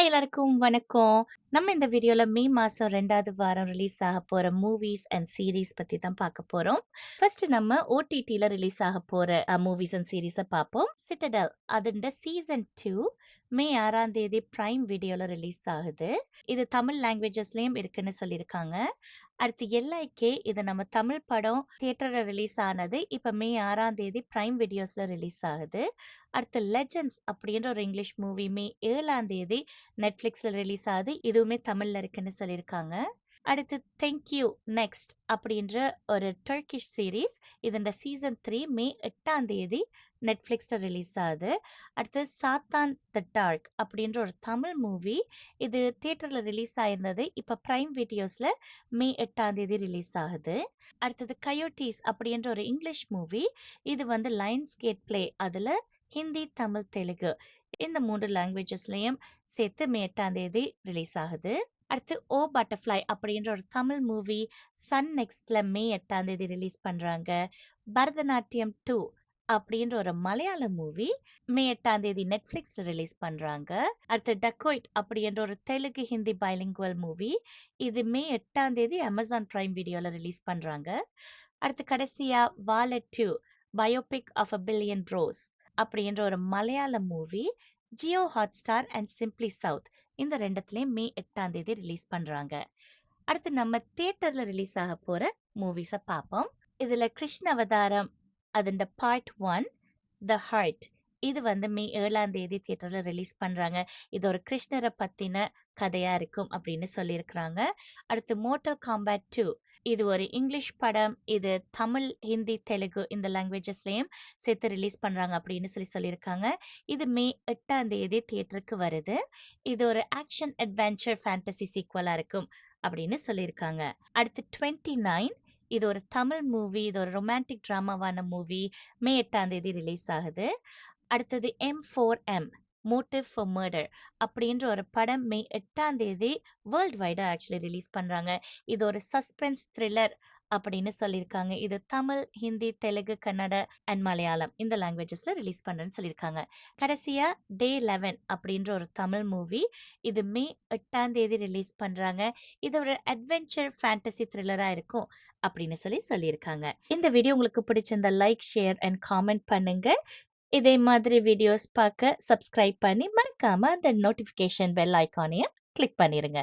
Hi எல்லாருக்கும் வணக்கம். நம்ம இந்த வீடியோல மே மாசம் 2வது வாரம் ரிலீஸ் ஆகப்போற மூவிஸ் அண்ட் சீரிஸ் பத்தி தான் பார்க்க போறோம். ஃபர்ஸ்ட் நம்ம OTTல ரிலீஸ் ஆகப்போற மூவிஸ் அண்ட் சீரிஸ பார்ப்போம். சிட்டடெல் அதோட சீசன் 2 மே 6ஆம் தேதி பிரைம் வீடியோல ரிலீஸ் ஆகுது. இது தமிழ் லாங்குவேஜஸ்லயும் இருக்குன்னு சொல்லியிருக்காங்க. அடுத்து எல்ஐகே இது நம்ம தமிழ் படம் தியேட்டர்ல ரிலீஸ் ஆனது. இப்ப மே 6ஆம் தேதி பிரைம் வீடியோஸ்ல ரிலீஸ் ஆகுது. அடுத்து லெஜெண்ட்ஸ் அப்படின்ற ஒரு இங்கிலீஷ் மூவி மே 7ஆம் தேதி நெட்ஃப்ளிக்ஸ்ல ரிலீஸ் ஆகுது. இதுவுமே தமிழ்ல இருக்குன்னு சொல்லியிருக்காங்க. அடுத்து தேங்க் யூ நெக்ஸ்ட் அப்படின்ற ஒரு டர்க்கிஷ் சீரீஸ் இதோட சீசன் 3 மே 8ஆம் தேதி நெட்ஃப்ளிக்ஸ்ல ரிலீஸ் ஆகுது. அடுத்து சாத்தான் த டார்க் அப்படின்ற ஒரு தமிழ் மூவி இது தியேட்டர்ல ரிலீஸ் ஆயிருந்தது. இப்ப பிரைம் வீடியோஸ்ல மே 8ஆம் தேதி ரிலீஸ் ஆகுது. அடுத்தது கயோட்டீஸ் அப்படின்ற ஒரு இங்கிலீஷ் மூவி இது வந்து லயன்ஸ் கேட் பிளே அதுல ஹிந்தி, தமிழ், தெலுங்கு இந்த 3 லாங்குவேஜஸ்லயும் சேர்த்து மே 8ஆம் தேதி ரிலீஸ் ஆகுது. அடுத்து ஓ பட்டர்ஃப்ளை அப்படின்ற ஒரு தமிழ் மூவி சன் நெக்ஸ்ட்ல மே 8ஆம் தேதி ரிலீஸ் பண்றாங்க. பரதநாட்டியம் 2 அப்படின்ற ஒரு மலையாள மூவி மே 8ஆம் தேதி நெட்ஃப்ளிக்ஸ்ல ரிலீஸ் பண்றாங்க. அடுத்து டக்கோய்ட் அப்படின்ற ஒரு தெலுங்கு ஹிந்தி பைலிங்குவல் மூவி இது மே 8ஆம் தேதி அமேசான் பிரைம் வீடியோல ரிலீஸ் பண்றாங்க. அடுத்து கடைசியா வாலெட் 2 biopic of a billion bros அப்படின்ற ஒரு மலையாள movie Jio Hotstar and simply south இந்த ரெண்டுத்துலயும் மே 8ஆம் தேதி ரிலீஸ் பண்றாங்க. அடுத்து நம்ம தியேட்டர்ல ரிலீஸ் ஆக போற மூவிஸ பார்ப்போம். இதுல கிருஷ்ண அவதாரம் அதோட பார்ட் 1 த ஹார்ட் இது வந்து மே 7ஆம் தேதி தியேட்டர்ல ரிலீஸ் பண்றாங்க. இது ஒரு கிருஷ்ணரை பத்தின கதையா இருக்கும் அப்படின்னு சொல்லியிருக்கிறாங்க. அடுத்து மோட்டல் காம்பேட் 2 இது ஒரு இங்கிலீஷ் படம். இது தமிழ், ஹிந்தி, தெலுங்கு இந்த லாங்குவேஜஸ்லயும் சேர்த்து ரிலீஸ் பண்றாங்க அப்படின்னு சொல்லியிருக்காங்க. இது மே 8ஆம் தேதி தியேட்டருக்கு வருது. இது ஒரு ஆக்ஷன் அட்வென்ச்சர் ஃபேண்டசி சீக்வலா இருக்கும் அப்படின்னு சொல்லியிருக்காங்க. அடுத்து 29 இது ஒரு தமிழ் மூவி. இது ஒரு ரொமான்டிக் டிராமாவான மூவி மே 8ஆம் தேதி ரிலீஸ் ஆகுது. அடுத்தது M4M மோட்டிவ் ஃபார் மர்டர் அப்படின்ற ஒரு படம் மே 8ஆம் தேதி வேர்ல்ட் வைடா ஆக்சுவலி ரிலீஸ் பண்றாங்க. இது ஒரு சஸ்பென்ஸ் த்ரில்லர் அப்படின்னு சொல்லியிருக்காங்க. இது தமிழ், ஹிந்தி, தெலுங்கு, கன்னட அண்ட் மலையாளம் இந்த லாங்குவேஜஸ்ல ரிலீஸ் பண்றேன்னு சொல்லியிருக்காங்க. கடைசியா டே 11 அப்படின்ற ஒரு தமிழ் மூவி இது மே 8ஆம் தேதி ரிலீஸ் பண்றாங்க. இது ஒரு அட்வென்ச்சர் ஃபேண்டசி த்ரில்லரா இருக்கும் அப்படின்னு சொல்லியிருக்காங்க. இந்த வீடியோ உங்களுக்கு பிடிச்சிருந்தா லைக், ஷேர் அண்ட் காமெண்ட் பண்ணுங்க. இதே மாதிரி வீடியோஸ் பார்க்க சப்ஸ்கிரைப் பண்ணி மறக்காம அந்த நோட்டிஃபிகேஷன் பெல் ஐகானையும் கிளிக் பண்ணிருங்க.